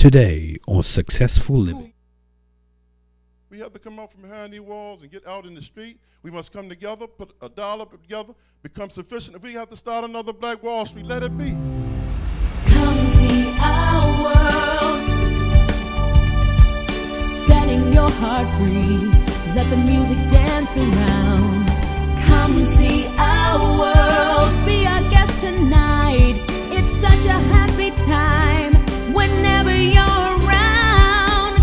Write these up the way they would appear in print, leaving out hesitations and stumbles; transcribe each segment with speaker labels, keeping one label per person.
Speaker 1: Today on Successful Living.
Speaker 2: We have to come out from behind these walls and get out in the street. We must come together, put a dollar together, become sufficient. If we have to start another Black Wall Street, let it be.
Speaker 3: Come see our world, setting your heart free. Let the music dance around. Come see our world, be our guest tonight. It's such a happy time whenever you're around.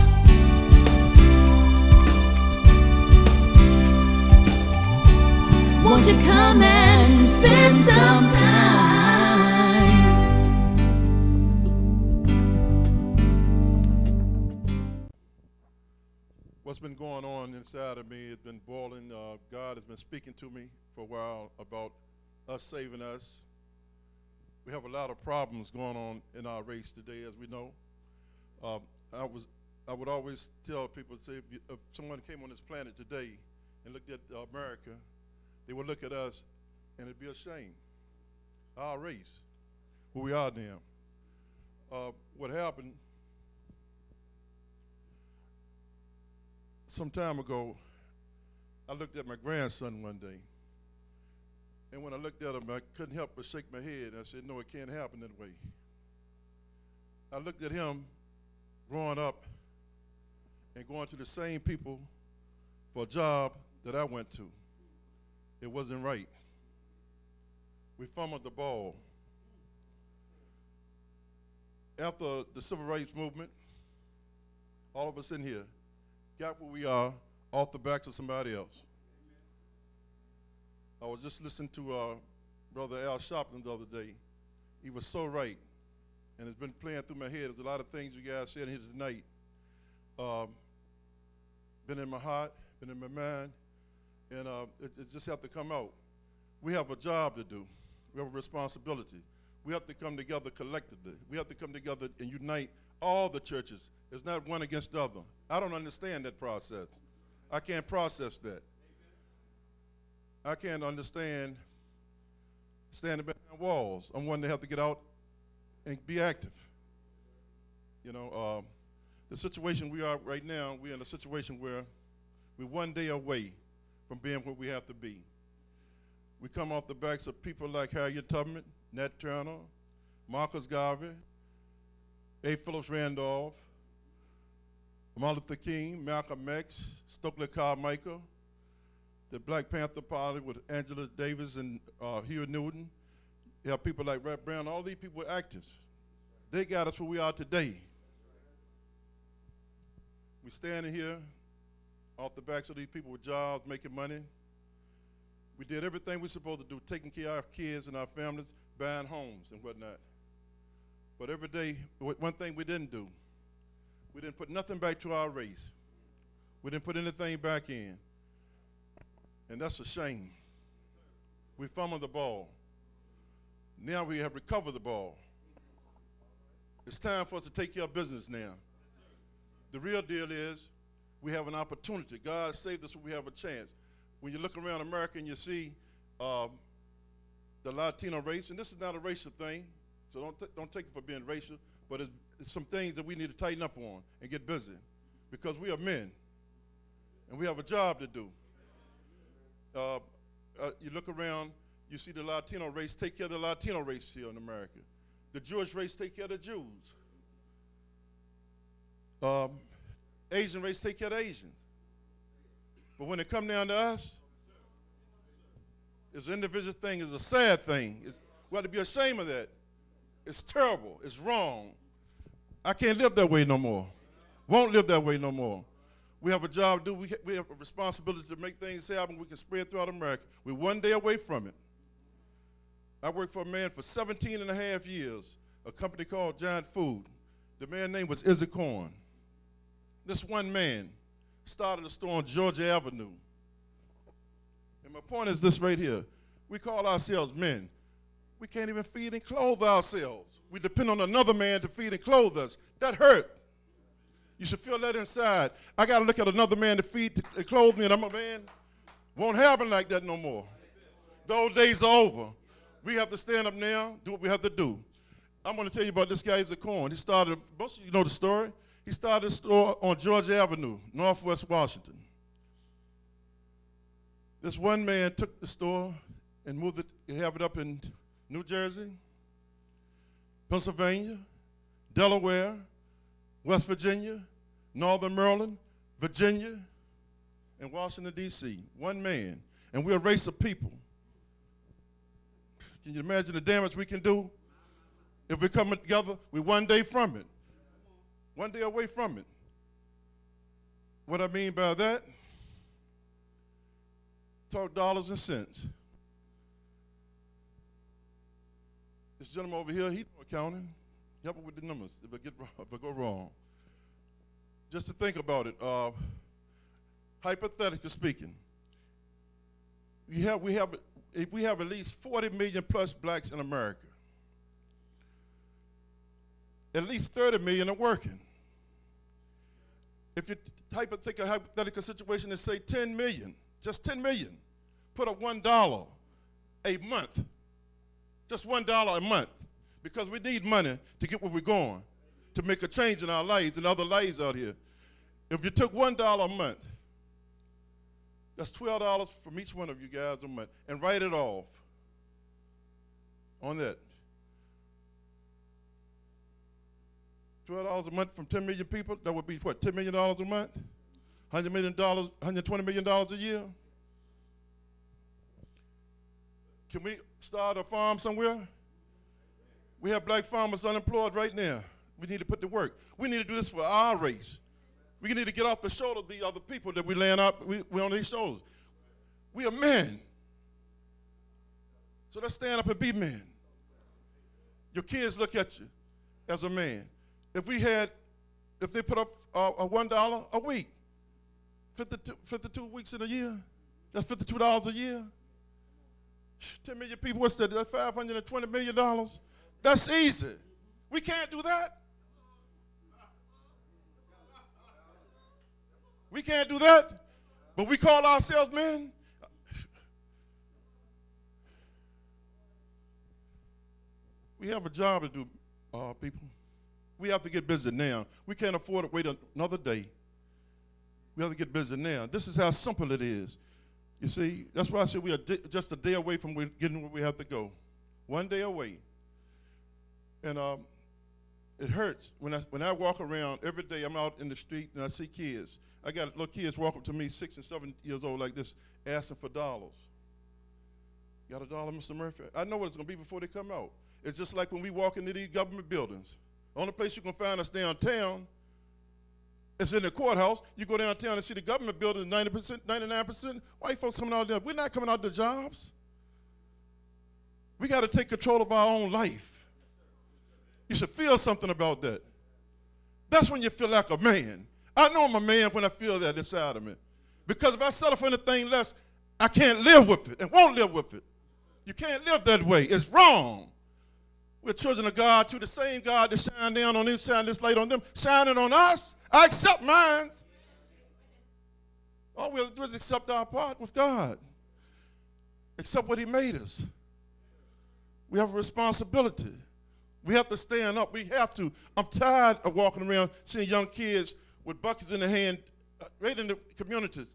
Speaker 3: Won't you come and spend some time?
Speaker 2: What's been going on inside of me, it's been boiling. God has been speaking to me for a while about us saving us. We have a lot of problems going on in our race today, as we know. I would always tell people, say, if someone came on this planet today and looked at America, they would look at us and it'd be a shame. Our race, who we are now. What happened some time ago, I looked at my grandson one day. And when I looked at him, I couldn't help but shake my head. I said, no, it can't happen that way. I looked at him growing up and going to the same people for a job that I went to. It wasn't right. We fumbled the ball. After the civil rights movement, all of us in here got where we are off the backs of somebody else. I was just listening to Brother Al Sharpton the other day. He was so right, and it's been playing through my head. There's a lot of things you guys said here tonight. Been in my heart, been in my mind, and it just have to come out. We have a job to do. We have a responsibility. We have to come together collectively. We have to come together and unite all the churches. It's not one against the other. I don't understand that process. I can't process that. I can't understand standing behind walls. I'm one that have to get out and be active. You know, the situation we are right now, we're in a situation where we're one day away from being where we have to be. We come off the backs of people like Harriet Tubman, Nat Turner, Marcus Garvey, A. Phillips Randolph, Martin Luther King, Malcolm X, Stokely Carmichael, the Black Panther Party with Angela Davis and Huey Newton. You have people like Red Brown. All these people were actors. They got us where we are today. We standing here off the backs of these people with jobs, making money. We did everything we're supposed to do, taking care of our kids and our families, buying homes and whatnot. But every day, one thing we didn't do, we didn't put nothing back to our race. We didn't put anything back in. And that's a shame. We fumbled the ball. Now we have recovered the ball. It's time for us to take care of business now. The real deal is we have an opportunity. God saved us when we have a chance. When you look around America and you see the Latino race, and this is not a racial thing, so don't take it for being racial, but it's some things that we need to tighten up on and get busy because we are men and we have a job to do. You look around, you see the Latino race take care of the Latino race here in America. The Jewish race take care of the Jews. Asian race take care of the Asians. But when it comes down to us, it's an individual thing, it's a sad thing. We have to be ashamed of that. It's terrible, it's wrong. I can't live that way no more. Won't live that way no more. We have a job to do. We have a responsibility to make things happen. We can spread throughout America. We're one day away from it. I worked for a man for 17 and a half years, a company called Giant Food. The man's name was Izzy Corn. This one man started a store on Georgia Avenue. And my point is this right here. We call ourselves men. We can't even feed and clothe ourselves. We depend on another man to feed and clothe us. That hurt. You should feel that inside. I got to look at another man to feed and clothe me, and I'm a man. Won't happen like that no more. Those days are over. We have to stand up now, do what we have to do. I'm going to tell you about this guy, Isaac Cohen. He started, most of you know the story. He started a store on Georgia Avenue, Northwest Washington. This one man took the store and moved it, he have it up in New Jersey, Pennsylvania, Delaware, West Virginia, Northern Maryland, Virginia, and Washington, D.C. One man. And we're a race of people. Can you imagine the damage we can do? If we come together, we're one day from it. One day away from it. What I mean by that, talk dollars and cents. This gentleman over here, he know accounting. Help me with the numbers if I go wrong. Just to think about it, hypothetically speaking, we have at least 40 million plus blacks in America. At least 30 million are working. If you take a hypothetical situation and say 10 million, just 10 million, put up $1 a month, just $1 a month, because we need money to get where we're going, to make a change in our lives and other lives out here. If you took $1 a month, that's $12 from each one of you guys a month, and write it off on that. $12 a month from 10 million people, that would be what, $10 million a month? $100 million, $120 million a year? Can we start a farm somewhere? We have black farmers unemployed right now. We need to put to work. We need to do this for our race. We need to get off the shoulder of the other people that we laying out, we're on these shoulders. We are men. So let's stand up and be men. Your kids look at you as a man. If they put up a $1 a week, 52 weeks in a year, that's $52 a year. 10 million people, what's that? That's $520 million. That's easy. We can't do that. We can't do that, but we call ourselves men. We have a job to do, people. We have to get busy now. We can't afford to wait another day. We have to get busy now. This is how simple it is. You see, that's why I said we are just a day away from getting where we have to go. One day away. And it hurts when I walk around every day. I'm out in the street and I see kids. I got little kids walk up to me, 6 and 7 years old like this, asking for dollars. Got a dollar, Mr. Murphy? I know what it's going to be before they come out. It's just like when we walk into these government buildings. The only place you can find us downtown is in the courthouse. You go downtown and see the government building, 90%, 99%. White folks coming out there. We're not coming out to jobs. We got to take control of our own life. You should feel something about that. That's when you feel like a man. I know I'm a man when I feel that inside of me. Because if I settle for anything less, I can't live with it and won't live with it. You can't live that way. It's wrong. We're children of God too. The same God that shine down on them, shine this light on them, shining on us. I accept mine. All we have to do is accept our part with God. Accept what he made us. We have a responsibility. We have to stand up. We have to. I'm tired of walking around seeing young kids with buckets in their hand, right in the communities,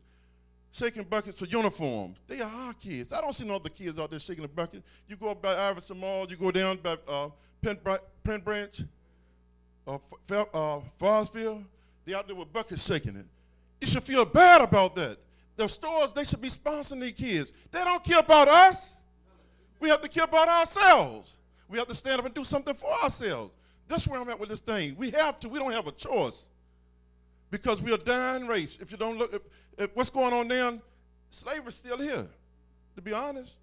Speaker 2: shaking buckets for uniforms. They are our kids. I don't see no other kids out there shaking a bucket. You go up by Iverson Mall, you go down by Penn Branch, Forestville, they out there with buckets shaking it. You should feel bad about that. The stores, they should be sponsoring these kids. They don't care about us. We have to care about ourselves. We have to stand up and do something for ourselves. That's where I'm at with this thing. We have to. We don't have a choice. Because we're a dying race. If you don't look, if what's going on now, slavery's still here, to be honest.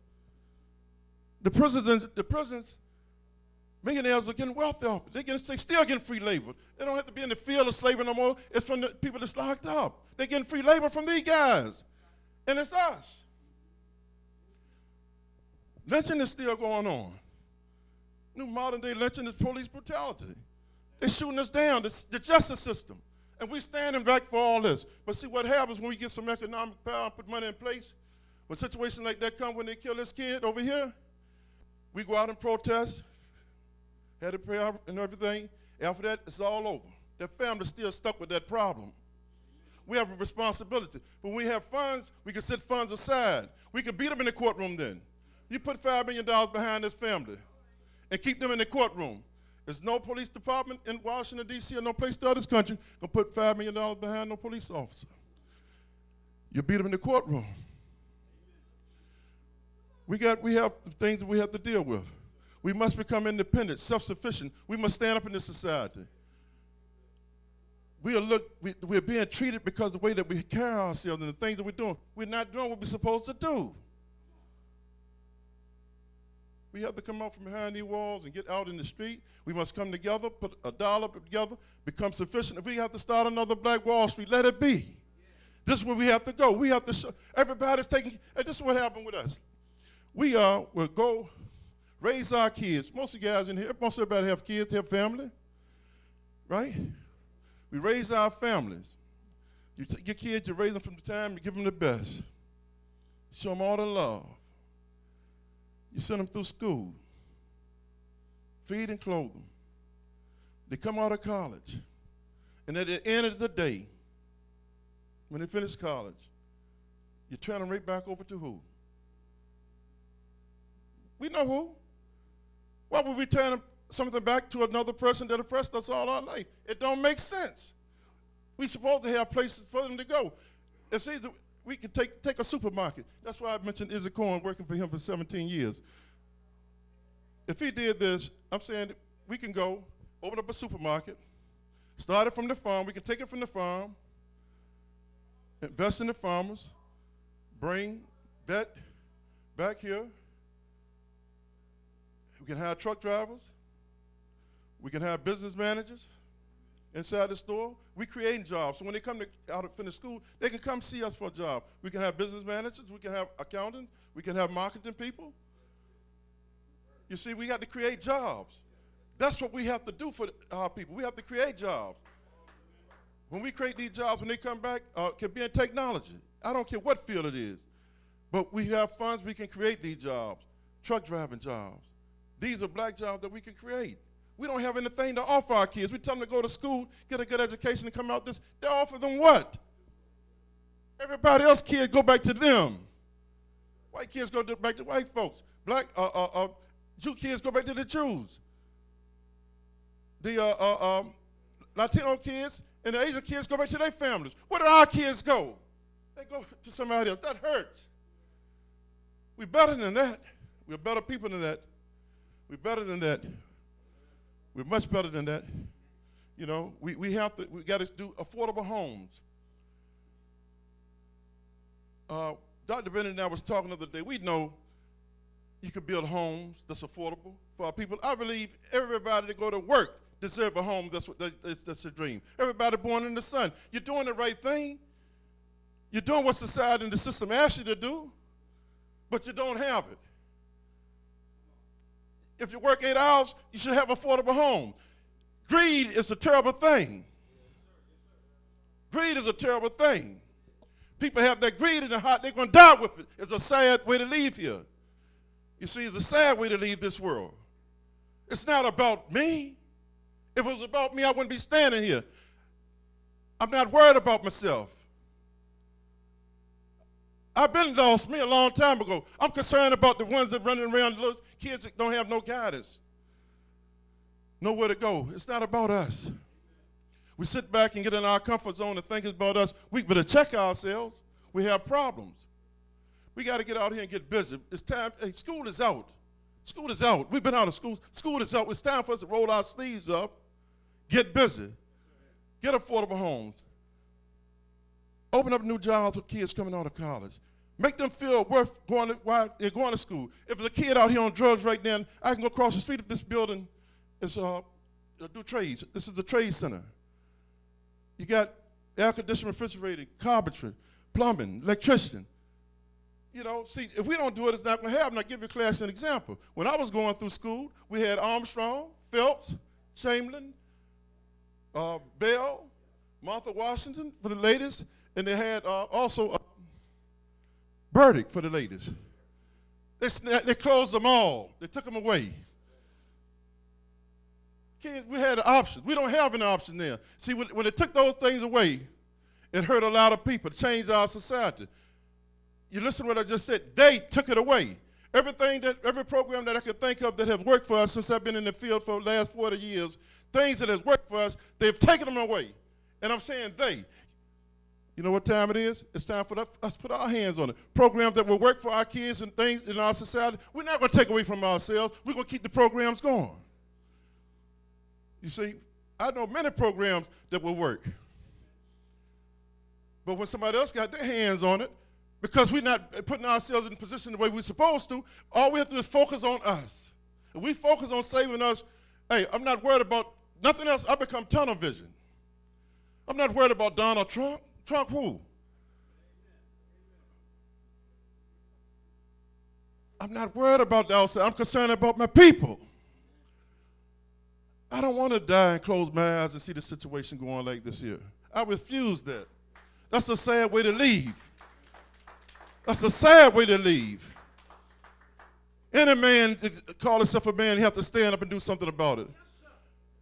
Speaker 2: The prisons, millionaires are getting wealthy off it. They still getting free labor. They don't have to be in the field of slavery no more. It's from the people that's locked up. They're getting free labor from these guys. And it's us. Lynching is still going on. New modern day lynching is police brutality. They're shooting us down, the justice system. And we're standing back for all this. But see what happens when we get some economic power and put money in place? When situations like that come when they kill this kid over here, we go out and protest. had a prayer and everything. After that, it's all over. That family's still stuck with that problem. We have a responsibility. When we have funds, we can set funds aside. We can beat them in the courtroom then. You put $5 million behind this family and keep them in the courtroom. There's no police department in Washington, D.C. or no place throughout this country going to put $5 million behind no police officer. You beat them in the courtroom. We have things that we have to deal with. We must become independent, self-sufficient. We must stand up in this society. We're being treated because of the way that we carry ourselves and the things that we're doing. We're not doing what we're supposed to do. We have to come out from behind these walls and get out in the street. We must come together, put a dollar together, become sufficient. If we have to start another Black Wall Street, let it be. This is where we have to go. We have to show, everybody's taking, and this is what happened with us. We will go raise our kids. Most of you guys in here, most everybody have kids, have family, right? We raise our families. You take your kids, you raise them from the time, you give them the best. Show them all the love. You send them through school. Feed and clothe them. They come out of college. And at the end of the day, when they finish college, you turn them right back over to who? We know who. Why would we turn something back to another person that oppressed us all our life? It don't make sense. We're supposed to have places for them to go. It's either we can take a supermarket. That's why I mentioned Izzy Cohen working for him for 17 years. If he did this, I'm saying we can go, open up a supermarket, start it from the farm. We can take it from the farm, invest in the farmers, bring that back here. We can have truck drivers. We can have business managers inside the store. We creating jobs. So when they come out of finish school, they can come see us for a job. We can have business managers. We can have accountants. We can have marketing people. You see, we got to create jobs. That's what we have to do for our people. We have to create jobs. When we create these jobs, when they come back, it can be in technology. I don't care what field it is. But we have funds, we can create these jobs. Truck driving jobs. These are Black jobs that we can create. We don't have anything to offer our kids. We tell them to go to school, get a good education, and come out this. They offer them what? Everybody else kids go back to them. White kids go back to white folks. Black, Jew kids go back to the Jews. The Latino kids and the Asian kids go back to their families. Where do our kids go? They go to somebody else. That hurts. We're better than that. We're better people than that. We're better than that. We're much better than that. You know, we got to do affordable homes. Dr. Bennett and I was talking the other day. We know you can build homes that's affordable for our people. I believe everybody that go to work deserve a home that's a dream. Everybody born in the sun. You're doing the right thing. You're doing what society and the system asks you to do, but you don't have it. If you work 8 hours, you should have an affordable home. Greed is a terrible thing. Greed is a terrible thing. People have that greed in their heart, they're going to die with it. It's a sad way to leave here. You see, it's a sad way to leave this world. It's not about me. If it was about me, I wouldn't be standing here. I'm not worried about myself. I've been lost me a long time ago. I'm concerned about the ones that running around, the little kids that don't have no guidance, nowhere to go. It's not about us. We sit back and get in our comfort zone and think it's about us. We better check ourselves. We have problems. We got to get out here and get busy. It's time. Hey, school is out. School is out. We've been out of school. School is out. It's time for us to roll our sleeves up, get busy, get affordable homes, open up new jobs for kids coming out of college. Make them feel worth going while they're going to school. If there's a kid out here on drugs right now, I can go across the street of this building. It's do trades. This is the trade center. You got air conditioning, refrigerator, carpentry, plumbing, electrician. You know, see, if we don't do it, it's not going to happen. I'll give your class an example. When I was going through school, we had Armstrong, Phelps, Chamberlain, Bell, Martha Washington for the ladies, and they had also Burdick for the ladies. They closed them all. They took them away. Kids, we had an option. We don't have an option there. See, when they took those things away, it hurt a lot of people. It changed our society. You listen to what I just said. They took it away. Every program that I could think of that has worked for us since I've been in the field for the last 40 years, things that has worked for us, they've taken them away. And I'm saying they. You know what time it is? It's time for us to put our hands on it. Programs that will work for our kids and things in our society, we're not going to take away from ourselves. We're going to keep the programs going. You see, I know many programs that will work. But when somebody else got their hands on it, because we're not putting ourselves in position the way we're supposed to, all we have to do is focus on us. If we focus on saving us, hey, I'm not worried about nothing else. I become tunnel vision. I'm not worried about Donald Trump. Trump who? I'm not worried about the outside. I'm concerned about my people. I don't want to die and close my eyes and see the situation going like this here. I refuse that. That's a sad way to leave. That's a sad way to leave. Any man that call himself a man, he have to stand up and do something about it.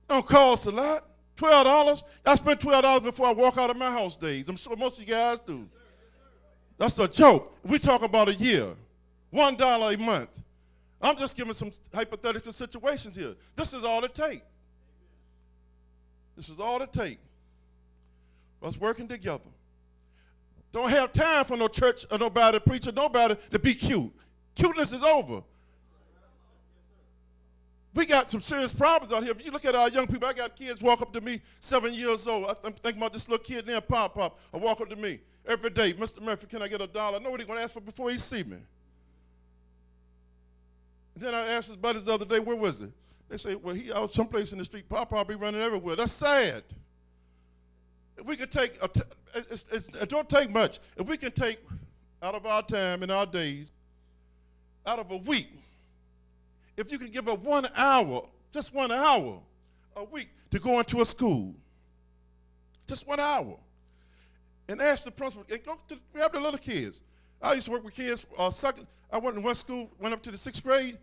Speaker 2: Don't cost a lot. $12. I spent $12 before I walk out of my house days. I'm sure most of you guys do. That's a joke. We talk about a year. $1 a month. I'm just giving some hypothetical situations here. This is all it takes. This is all it takes. Us working together. Don't have time for no church or nobody, preacher, nobody to be cute. Cuteness is over. We got some serious problems out here. If you look at our young people, I got kids walk up to me 7 years old. I'm thinking about this little kid named Pop. I walk up to me every day. Mr. Murphy, can I get $1? I know what he's going to ask for before he see me. And then I asked his buddies the other day, where was he? They say, well, he out someplace in the street. Pop be running everywhere. That's sad. If we could take, it don't take much. If we can take out of our time and our days, out of a week, if you can give her 1 hour, just 1 hour a week to go into a school, just 1 hour, and ask the principal, and go to grab the little kids. I used to work with kids. I went in one school, went up to the 6th grade,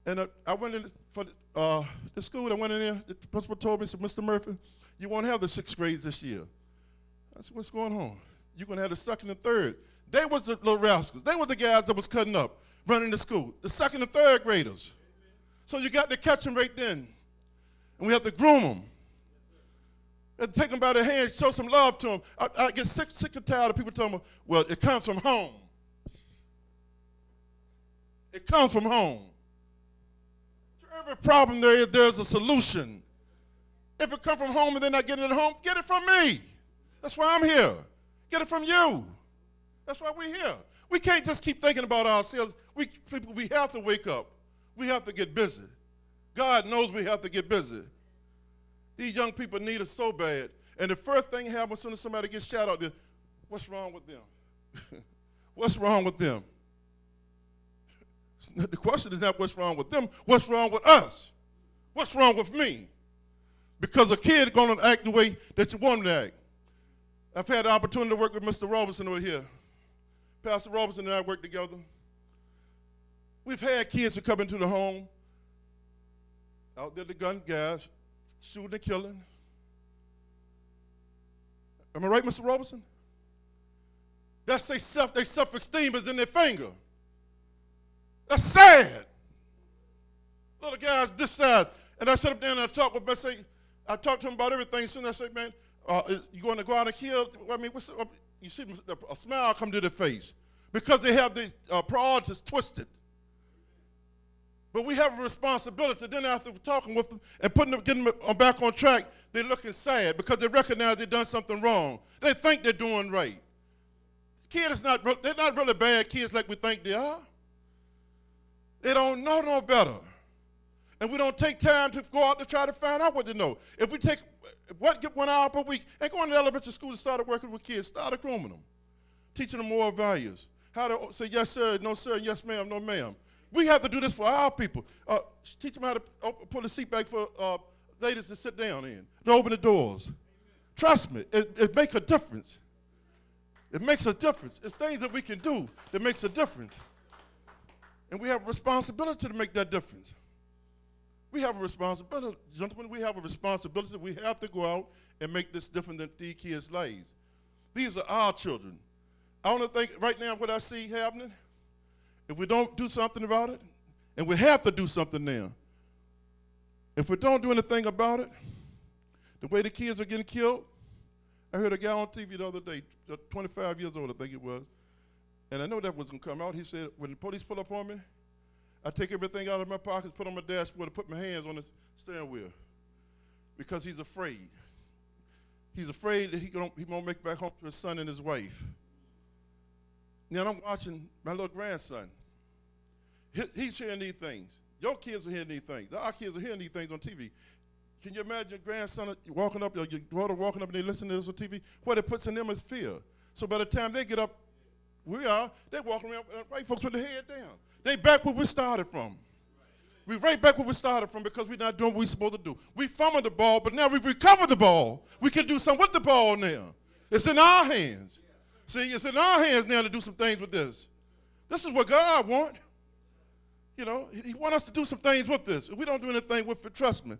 Speaker 2: and I went in for the school. I went in there. The principal told me, said, Mr. Murphy, you won't have the 6th grades this year. I said, what's going on? You're going to have the 2nd and 3rd. They was the little rascals. They were the guys that was cutting up, running the school. The 2nd and 3rd graders. So you got to catch them right then. And we have to groom them. And take them by the hand, show some love to them. I get sick and tired of people telling me, well, it comes from home. It comes from home. To every problem there's a solution. If it comes from home and they're not getting it at home, get it from me. That's why I'm here. Get it from you. That's why we're here. We can't just keep thinking about ourselves. We have to wake up. We have to get busy. God knows we have to get busy. These young people need us so bad. And the first thing happens as soon as somebody gets shot out there, what's wrong with them? What's wrong with them? The question is not what's wrong with them, what's wrong with us? What's wrong with me? Because a kid is going to act the way that you want him to act. I've had the opportunity to work with Mr. Robertson over here. Pastor Robertson and I work together. We've had kids who come into the home, out there the gun guys, shooting and killing. Am I right, Mr. Robertson? That's their self-esteem is in their finger. That's sad. Little guys this size. And I sit up there and I talk with them. I talk to him about everything. Soon I say, man, you going to go out and kill? I mean, you see a smile come to their face because they have these priorities twisted. But we have a responsibility. Then after talking with them and getting them back on track, they're looking sad because they recognize they've done something wrong. They think they're doing right. They're not really bad kids like we think they are. They don't know no better. And we don't take time to go out to try to find out what they know. If we get 1 hour per week and go into elementary school and start working with kids, start grooming them, teaching them moral values, how to say yes sir, no sir, yes ma'am, no ma'am. We have to do this for our people. Teach them how to pull the seat back for ladies to sit down in, to open the doors. Trust me, it makes a difference. It makes a difference. It's things that we can do that makes a difference. And we have a responsibility to make that difference. We have a responsibility, gentlemen, we have a responsibility. We have to go out and make this different than these kids' lives. These are our children. I only think right now what I see happening, if we don't do something about it, and we have to do something now, if we don't do anything about it, the way the kids are getting killed, I heard a guy on TV the other day, 25 years old I think it was, and I know that was going to come out. He said, when the police pull up on me, I take everything out of my pockets, put on my dashboard, and put my hands on the steering wheel because he's afraid. He's afraid that he won't make it back home to his son and his wife. Now I'm watching my little grandson. He's hearing these things. Your kids are hearing these things. Our kids are hearing these things on TV. Can you imagine your grandson walking up, or your daughter walking up and they listen to this on TV? What it puts in them is fear. So by the time they get up, they're walking around, white folks with their head down. They back where we started from. We're right back where we started from because we're not doing what we're supposed to do. We fumbled the ball, but now we've recovered the ball. We can do something with the ball now. It's in our hands. See, it's in our hands now to do some things with this. This is what God wants. You know, He wants us to do some things with this. If we don't do anything with it, trust me.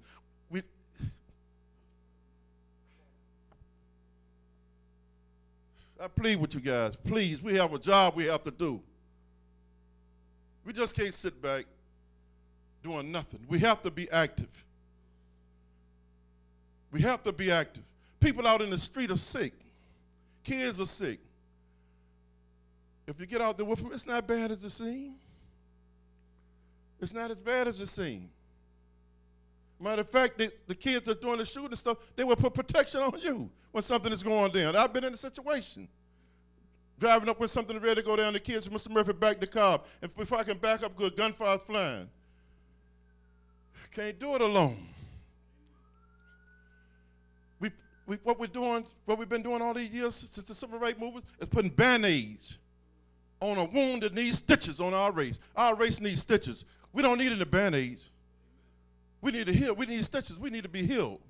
Speaker 2: I plead with you guys, please, we have a job we have to do. We just can't sit back doing nothing. We have to be active. We have to be active. People out in the street are sick. Kids are sick. If you get out there with them, it's not bad as it seems. It's not as bad as it seems. Matter of fact, the kids that are doing the shooting stuff, they will put protection on you when something is going down. I've been in a situation. Driving up with something ready to go down, the kids said, Mr. Murphy, back the car. And before I can back up good, gunfire's flying. Can't do it alone. What we've been doing all these years since the civil rights movement is putting Band-Aids on a wound that needs stitches on our race. Our race needs stitches. We don't need any Band-Aids. We need to heal. We need stitches. We need to be healed.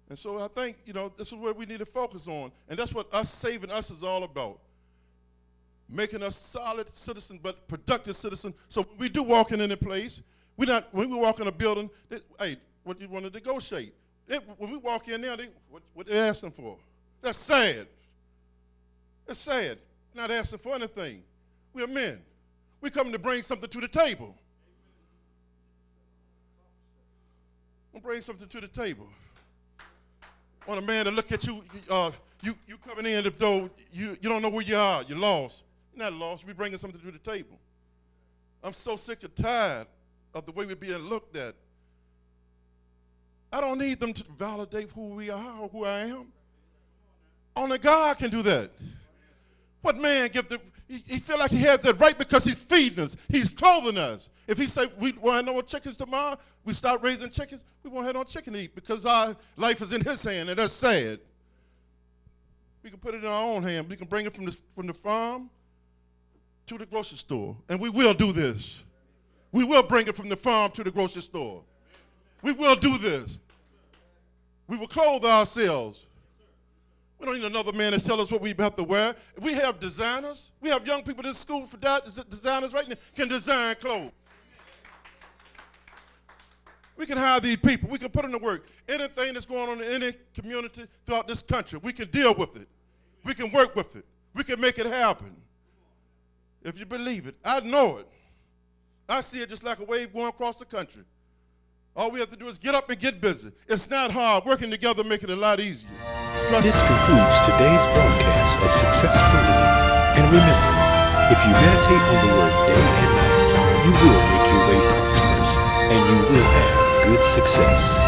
Speaker 2: And so I think, this is where we need to focus on. And that's what us saving us is all about. Making us solid citizens, but productive citizens. So when we do walk in any place, when we walk in a building, what you want to negotiate. When we walk in there, what they're asking for. That's sad. That's sad. We're not asking for anything. We're men. We're coming to bring something to the table. We'll bring something to the table. I want a man to look at you, you coming in as though you don't know where you are, you're lost. You're not lost, we're bringing something to the table. I'm so sick and tired of the way we're being looked at. I don't need them to validate who we are or who I am. Only God can do that. What man he feel like he has that right because he's feeding us, he's clothing us. If he say we want no more chickens tomorrow, we start raising chickens, we won't have no chicken to eat because our life is in his hand, and that's sad. We can put it in our own hand. We can bring it from the farm to the grocery store, and we will do this. We will bring it from the farm to the grocery store. We will do this. We will clothe ourselves. We don't need another man to tell us what we have to wear. We have designers. We have young people in school for designers right now can design clothes. We can hire these people. We can put them to work. Anything that's going on in any community throughout this country, we can deal with it. We can work with it. We can make it happen. If you believe it, I know it. I see it just like a wave going across the country. All we have to do is get up and get busy. It's not hard. Working together makes it a lot easier.
Speaker 1: This concludes today's broadcast of Successful Living. And remember, if you meditate on the word day and night, you will make your way prosperous and you will have good success.